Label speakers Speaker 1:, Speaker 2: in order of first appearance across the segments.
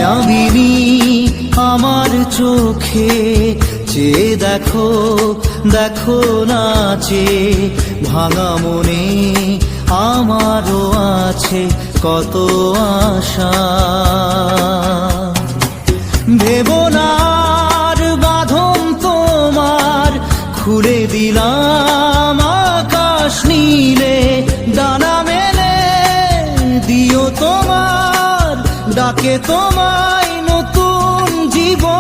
Speaker 1: মায়াবিনী আমার চোখে চেয়ে দেখো দেখো নাচে ভাঙা মনে আমারও আছে কত আশা। ভেবনার বাঁধন তোমার খুলে দিলাম আকাশ নীলে ডানা মেলে দিও তোমার ডাকে তোমায় নতুন জীবন।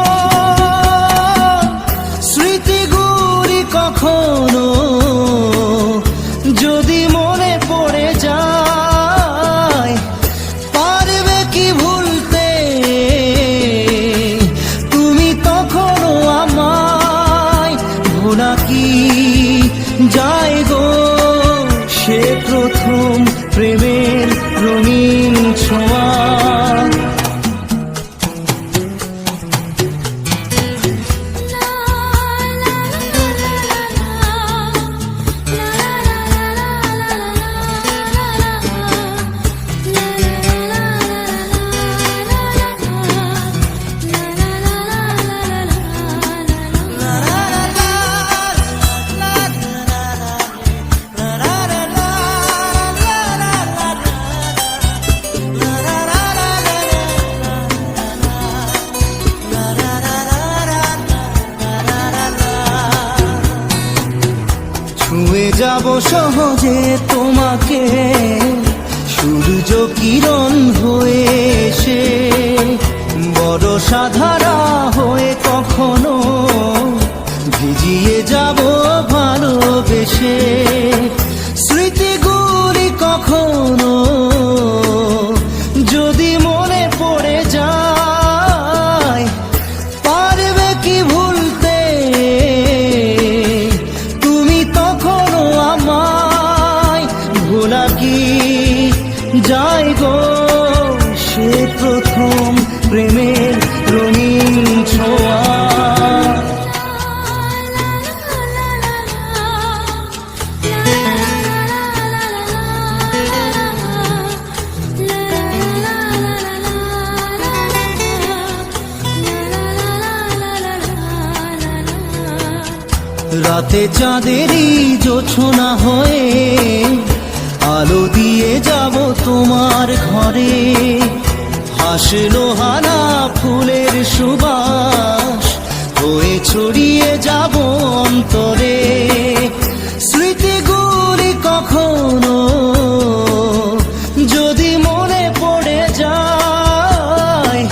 Speaker 1: স্মৃতিগুলি কখনো যদি মনে পড়ে যায় পারবে কি ভুলতে তুমি তখনও আমায় ভোলা কি যায় গো সে প্রথম প্রেমের রঙিন ছোঁয়া। ছুঁয়ে যাব সহজে তোমাকে সূর্য কিরণ হয়ে এসে বরষা ধারা হয়ে কখনো ভিজিয়ে যাব ভালোবেসে। স্মৃতিগুলি কখনো যদি মনে পড়ে যায় পারবে কি ভুলতে তুমি তখনও আমায় ভোলা কি যায় গো সে প্রথম প্রেমের রঙিন ছোঁয়া। রাতে চাঁদেরই জোছনা হয়ে আলো দিয়ে যাব তোমার ঘরে হাসলো হানা ফুলের সুবাস হয়ে ছড়িয়ে যাব অন্তরে। স্মৃতিগুলি কখনো যদি মনে পড়ে যায়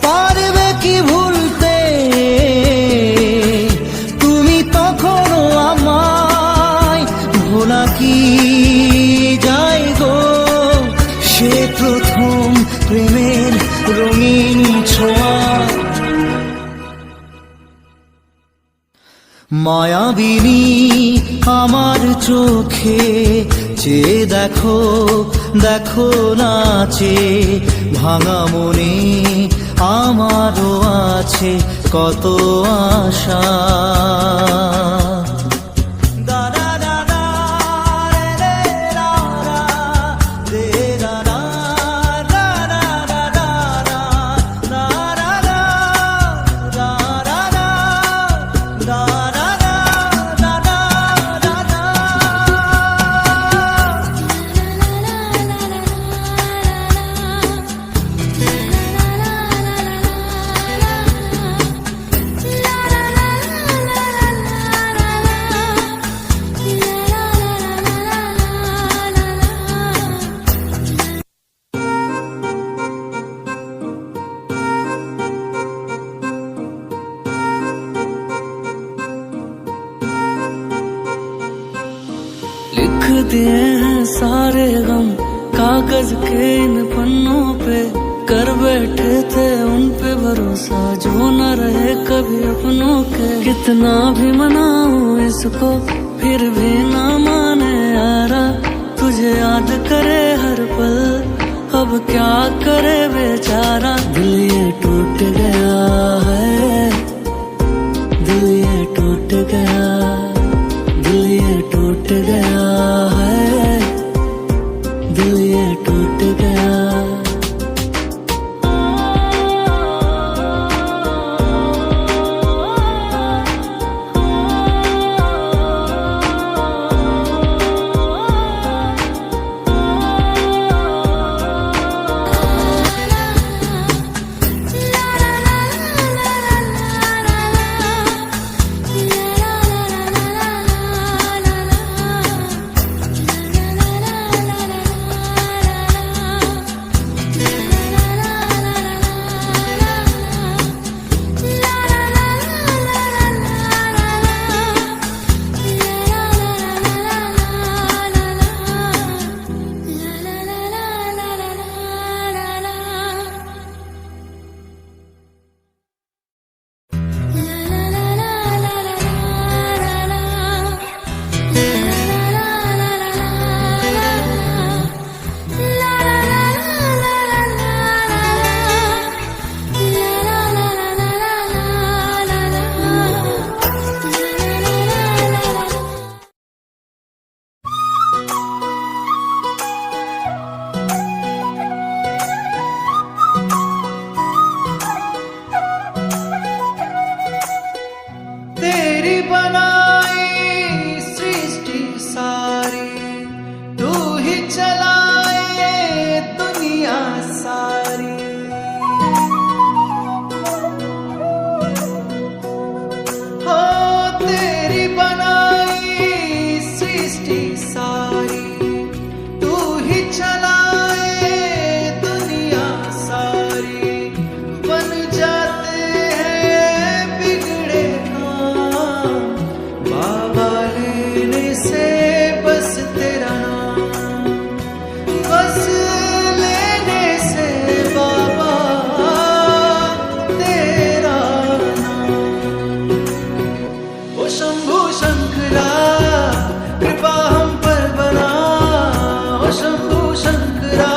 Speaker 1: পারবে কি ভুলতে তুমি তখনও আমায় ভোলা কি যায় গো সে প্রথম প্রেমের রঙিন ছোঁয়া। মায়াবিনী আমার চোখে চেয়ে দেখো দেখো নাচে ভাঙা মনে আমারও আছে কত আশা।
Speaker 2: लिख दिए हैं सारे गम कागज के इन पन्नों पे कर बैठे थे उन पे भरोसा जो न रहे कभी अपनों के। कितना भी मनाऊं इसको फिर भी ना माने यारा तुझे याद करे हर पल अब क्या करे बेचारा। दिल ये टूट गया है दिल ये टूट गया दिल ये टूट गया है दिल ये टूट गया।
Speaker 1: शंकरा